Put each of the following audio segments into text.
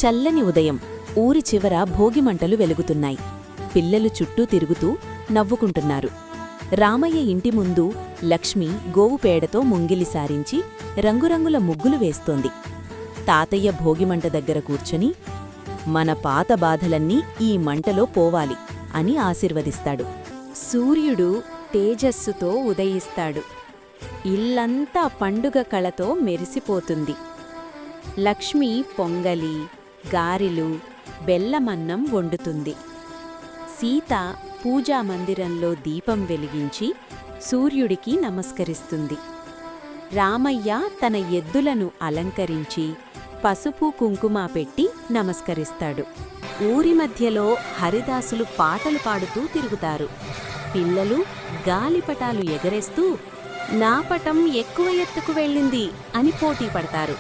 చల్లని ఉదయం ఊరి చివర భోగిమంటలు వెలుగుతున్నాయి. పిల్లలు చుట్టూ తిరుగుతూ నవ్వుకుంటున్నారు. రామయ్య ఇంటి ముందు లక్ష్మి గోవు పేడతో ముంగిలి సారించి రంగురంగుల ముగ్గులు వేస్తోంది. తాతయ్య భోగిమంట దగ్గర కూర్చొని మన పాత బాధలన్నీ ఈ మంటలో పోవాలి అని ఆశీర్వదిస్తాడు. సూర్యుడు తేజస్సుతో ఉదయిస్తాడు. ఇల్లంతా పండుగ కళతో మెరిసిపోతుంది. లక్ష్మి పొంగలి, గారెలు, బెల్లమన్నం వండుతుంది. సీత పూజామందిరంలో దీపం వెలిగించి సూర్యుడికి నమస్కరిస్తుంది. రామయ్య తన ఎద్దులను అలంకరించి పసుపు కుంకుమ పెట్టి నమస్కరిస్తాడు. ఊరి మధ్యలో హరిదాసులు పాటలు పాడుతూ తిరుగుతారు. పిల్లలు గాలిపటాలు ఎగరేస్తూ నా పటం ఎక్కువ ఎత్తుకు వెళ్ళింది అని పోటీ పడతారు.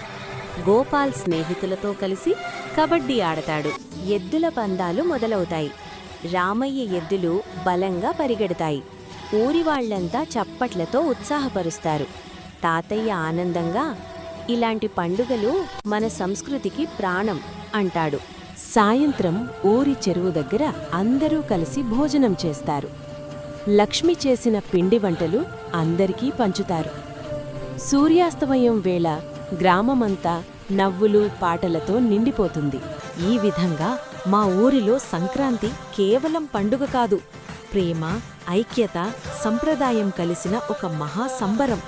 గోపాల్ స్నేహితులతో కలిసి కబడ్డీ ఆడతాడు. ఎద్దుల పందాలు మొదలవుతాయి. రామయ్య ఎద్దులు బలంగా పరిగెడతాయి. ఊరివాళ్లంతా చప్పట్లతో ఉత్సాహపరుస్తారు. తాతయ్య ఆనందంగా ఇలాంటి పండుగలు మన సంస్కృతికి ప్రాణం అంటాడు. సాయంత్రం ఊరి చెరువు దగ్గర అందరూ కలిసి భోజనం చేస్తారు. లక్ష్మి చేసిన పిండి వంటలు అందరికీ పంచుతారు. సూర్యాస్తమయం వేళ గ్రామమంతా నవ్వులు పాటలతో నిండిపోతుంది. ఈ విధంగా మా ఊరిలో సంక్రాంతి కేవలం పండుగ కాదు, ప్రేమ, ఐక్యత, సంప్రదాయం కలిసిన ఒక మహా సంబరం.